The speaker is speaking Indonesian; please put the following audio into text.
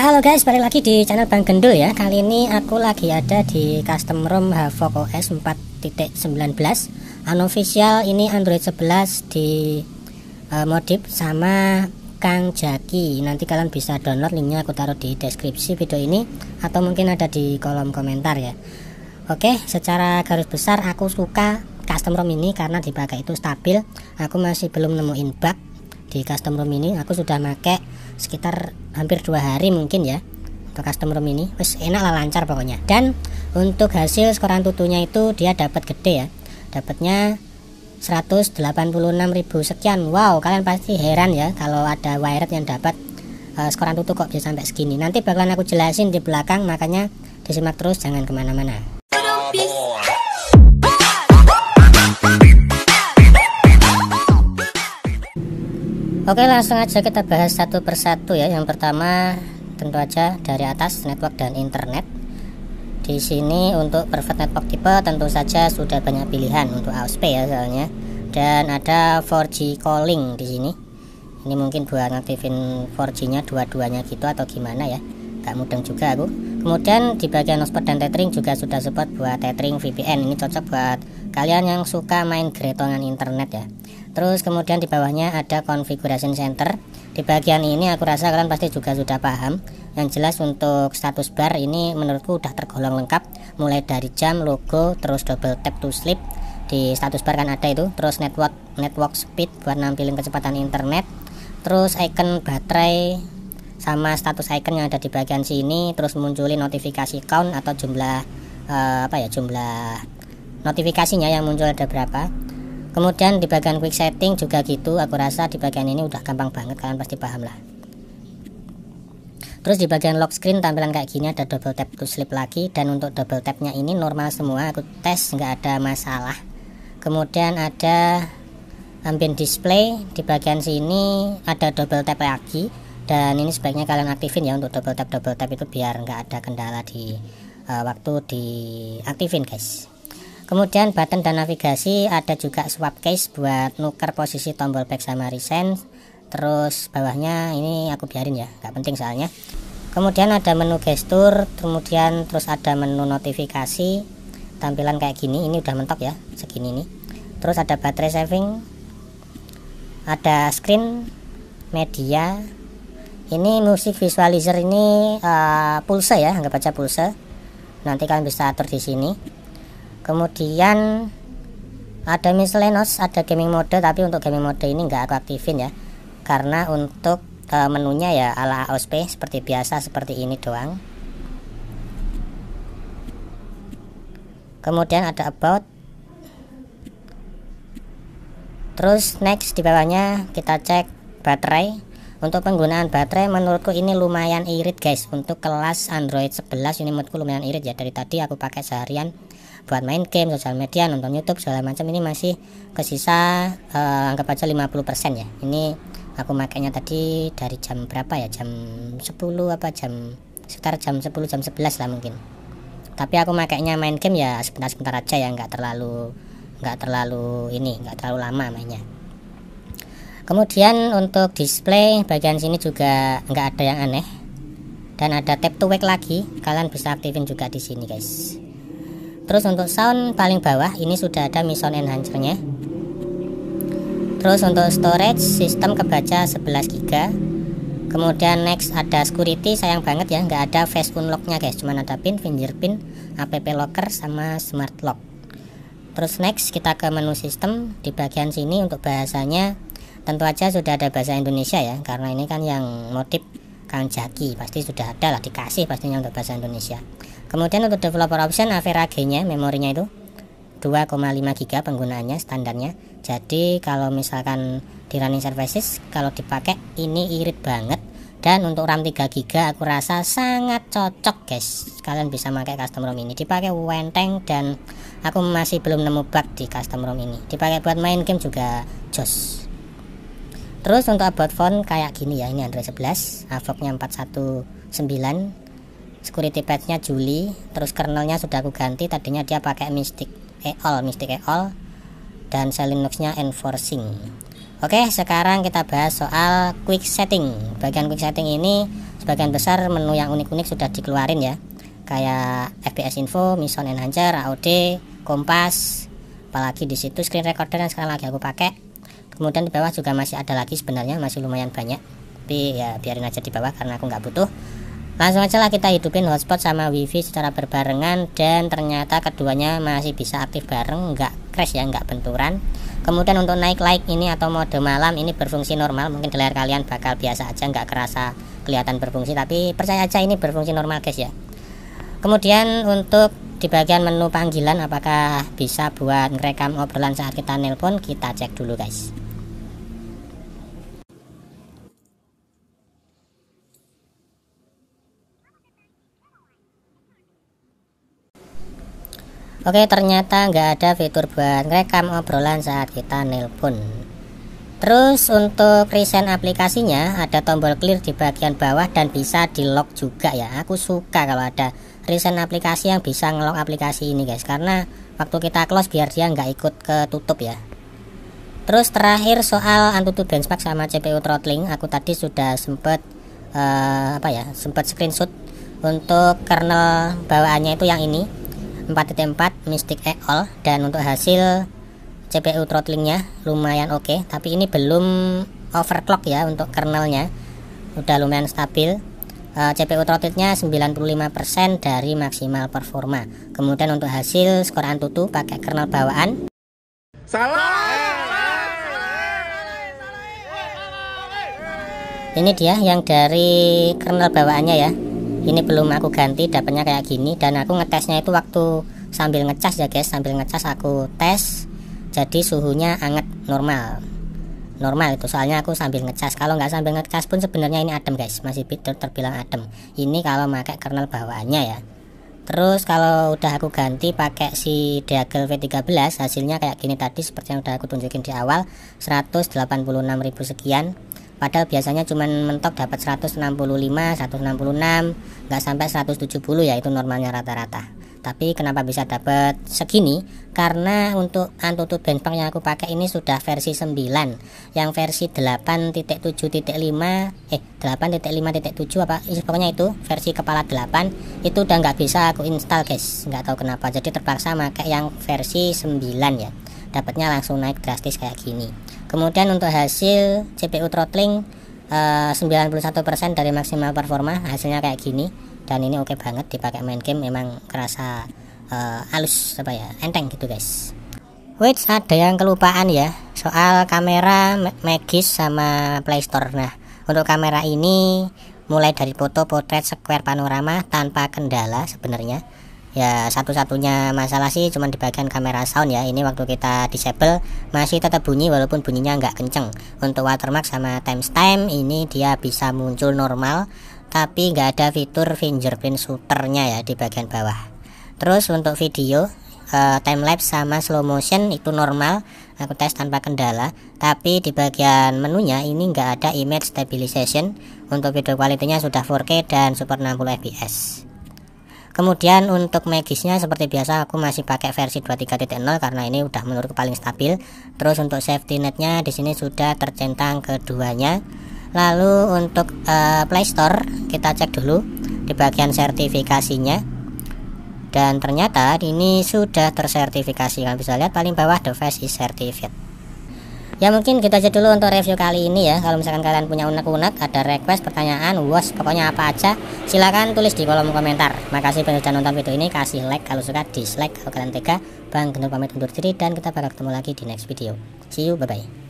Halo guys, balik lagi di channel Bang Gendul ya. Kali ini aku lagi ada di custom ROM Havoc OS 4.19 unofficial. Ini Android 11 di modif sama Kang Jaki. Nanti kalian bisa download, linknya aku taruh di deskripsi video ini atau mungkin ada di kolom komentar ya. Oke, secara garis besar aku suka custom ROM ini karena dipakai itu stabil. Aku masih belum nemuin bug di custom ROM ini. Aku sudah pakai sekitar hampir 2 hari mungkin ya untuk custom ROM ini. Wes enak lah, lancar pokoknya. Dan untuk hasil skor Antutunya itu dia dapat gede ya, dapatnya 186.000 sekian. Wow, kalian pasti heran ya kalau ada wired yang dapat skor Antutu kok bisa sampai segini. Nanti bakalan aku jelasin di belakang, makanya disimak terus, jangan kemana-mana. Oke, langsung aja kita bahas satu persatu ya. Yang pertama tentu aja dari atas, network dan internet. Di sini untuk private network tipe tentu saja sudah banyak pilihan untuk AOSP ya soalnya. Dan ada 4G calling di sini. Ini mungkin buat ngaktifin 4G-nya dua-duanya gitu atau gimana ya. Gak mudeng juga aku. Kemudian di bagian hotspot dan tethering juga sudah support buat tethering VPN. Ini cocok buat kalian yang suka main gretongan internet ya. Terus kemudian di bawahnya ada configuration center. Di bagian ini aku rasa kalian pasti juga sudah paham. Yang jelas untuk status bar ini menurutku udah tergolong lengkap. Mulai dari jam, logo, terus double tap to sleep. Di status bar kan ada itu. Terus network speed buat nampilin kecepatan internet. Terus icon baterai sama status icon yang ada di bagian sini. Terus munculin notifikasi count atau jumlah jumlah notifikasinya yang muncul ada berapa. Kemudian di bagian quick setting juga gitu. Aku rasa di bagian ini udah gampang banget, kalian pasti paham lah. Terus di bagian lock screen tampilan kayak gini, ada double tap to sleep lagi. Dan untuk double tapnya ini normal semua, aku tes nggak ada masalah. Kemudian ada ambient display. Di bagian sini ada double tap lagi. Dan ini sebaiknya kalian aktifin ya untuk double tap itu biar nggak ada kendala di waktu diaktifin guys. Kemudian button dan navigasi, ada juga swap case buat nuker posisi tombol back sama recent. Terus bawahnya ini aku biarin ya, nggak penting soalnya. Kemudian ada menu gestur, kemudian terus ada menu notifikasi. Tampilan kayak gini, ini udah mentok ya, segini nih. Terus ada baterai saving, ada screen, media. Ini music visualizer ini pulse ya, anggap aja pulse. Nanti kalian bisa atur di sini. Kemudian ada miscellaneous, ada gaming mode, tapi untuk gaming mode ini nggak aku aktifin ya, karena untuk menunya ya ala AOSP seperti biasa, seperti ini doang. Kemudian ada about. Terus next di bawahnya kita cek baterai. Untuk penggunaan baterai menurutku ini lumayan irit guys. Untuk kelas Android 11 ini menurutku lumayan irit ya. Dari tadi aku pakai seharian buat main game, sosial media, nonton YouTube segala macam, ini masih kesisa anggap aja 50% ya. Ini aku makainya tadi dari jam berapa ya, jam 10 apa sekitar jam 10 jam 11 lah mungkin. Tapi aku makainya main game ya sebentar-sebentar aja ya, nggak terlalu lama mainnya. Kemudian untuk display bagian sini juga nggak ada yang aneh. Dan ada tap to wake lagi, kalian bisa aktifin juga di sini guys. Terus untuk sound paling bawah ini sudah ada Mi Sound Enhancer-nya. Terus untuk storage sistem kebaca 11 GB. Kemudian next ada security, sayang banget ya nggak ada face unlock-nya guys, cuman ada pin, fingerprint, app locker sama smart lock. Terus next kita ke menu sistem. Di bagian sini untuk bahasanya tentu aja sudah ada bahasa Indonesia ya, karena ini kan yang modif Kang Jaki, pasti sudah ada lah, dikasih pastinya untuk bahasa Indonesia. Kemudian untuk developer option, Avera G-nya, memorinya itu 2,5 GB penggunaannya standarnya. Jadi kalau misalkan di running services, kalau dipakai ini irit banget. Dan untuk RAM 3 GB aku rasa sangat cocok guys. Kalian bisa pakai custom ROM ini, dipakai enteng, dan aku masih belum nemu bug di custom ROM ini. Dipakai buat main game juga jos. Terus untuk about phone kayak gini ya, ini Android 11, Havoc-nya 419, security patch-nya Juli, terus kernelnya sudah aku ganti, tadinya dia pakai Mystic EOL, dan Linux-nya Enforcing. Oke, sekarang kita bahas soal quick setting. Bagian quick setting ini sebagian besar menu yang unik-unik sudah dikeluarin ya, kayak FPS info, mission enhancer, AOD, kompas, apalagi di situ screen recorder yang sekarang lagi aku pakai. Kemudian di bawah juga masih ada lagi, sebenarnya masih lumayan banyak, tapi ya biarin aja di bawah karena aku nggak butuh. Langsung aja lah kita hidupin hotspot sama wifi secara berbarengan, dan ternyata keduanya masih bisa aktif bareng, nggak crash ya, nggak benturan. Kemudian untuk naik light ini atau mode malam ini berfungsi normal. Mungkin di layar kalian bakal biasa aja, nggak kerasa kelihatan berfungsi, tapi percaya aja ini berfungsi normal guys ya. Kemudian untuk di bagian menu panggilan, apakah bisa buat ngerekam obrolan saat kita nelpon, kita cek dulu guys. Oke, ternyata nggak ada fitur buat ngerekam obrolan saat kita nelpon. Terus untuk recent aplikasinya ada tombol clear di bagian bawah dan bisa di lock juga ya. Aku suka kalau ada recent aplikasi yang bisa ngelock aplikasi ini guys, karena waktu kita close biar dia nggak ikut ketutup ya. Terus terakhir soal AnTuTu benchmark sama CPU throttling, aku tadi sudah sempet sempat screenshot untuk kernel bawaannya itu yang ini 4.4 Mystic All, dan untuk hasil CPU throttlingnya lumayan oke, tapi ini belum overclock ya. Untuk kernelnya udah lumayan stabil. CPU throttlednya 95% dari maksimal performa. Kemudian untuk hasil skor AnTuTu pakai kernel bawaan. Ini dia yang dari kernel bawaannya ya. Ini belum aku ganti, dapatnya kayak gini, dan aku ngetesnya itu waktu sambil ngecas ya guys, sambil ngecas aku tes, jadi suhunya hangat normal itu, soalnya aku sambil ngecas. Kalau nggak sambil ngecas pun sebenarnya ini adem guys, masih terbilang adem. Ini kalau pakai kernel bawaannya ya. Terus kalau udah aku ganti pakai si Deagle V13, hasilnya kayak gini tadi, seperti yang udah aku tunjukin di awal, 186.000 sekian. Padahal biasanya cuman mentok dapat 165, 166, nggak sampai 170 ya, itu normalnya rata-rata. Tapi kenapa bisa dapat segini? Karena untuk AnTuTu benchmark yang aku pakai ini sudah versi 9. Yang versi 8.7.5 8.5.7 apa? Pokoknya itu versi kepala 8 itu udah nggak bisa aku install guys. Nggak tahu kenapa. Jadi terpaksa pakai yang versi 9 ya. Dapatnya langsung naik drastis kayak gini. Kemudian untuk hasil CPU throttling 91% dari maksimal performa, hasilnya kayak gini. Dan ini oke banget dipakai main game, memang kerasa halus enteng gitu guys. Wait, ada yang kelupaan ya, soal kamera Magis sama Playstore. Nah, untuk kamera ini mulai dari foto, potret, square, panorama tanpa kendala sebenarnya. Ya satu-satunya masalah sih cuman di bagian kamera sound ya. Ini waktu kita disable masih tetap bunyi walaupun bunyinya nggak kenceng. Untuk watermark sama timestamp ini dia bisa muncul normal, tapi nggak ada fitur fingerprint shooternya ya di bagian bawah. Terus untuk video timelapse sama slow motion itu normal, aku tes tanpa kendala. Tapi di bagian menunya ini nggak ada image stabilization. Untuk video kualitinya sudah 4K dan support 60 fps. Kemudian untuk Magisnya seperti biasa aku masih pakai versi 23.0 karena ini udah menurutku paling stabil. Terus untuk safety netnya di sini sudah tercentang keduanya. Lalu untuk Playstore kita cek dulu di bagian sertifikasinya, dan ternyata ini sudah tersertifikasi. Kalian bisa lihat paling bawah device is certified. Ya mungkin kita aja dulu untuk review kali ini ya. Kalau misalkan kalian punya unek-unek, ada request, pertanyaan, pokoknya apa aja, silakan tulis di kolom komentar. Makasih sudah nonton video ini, kasih like kalau suka, dislike kalau kalian tega. Bang Gendut pamit undur diri dan kita bakal ketemu lagi di next video. See you, bye bye.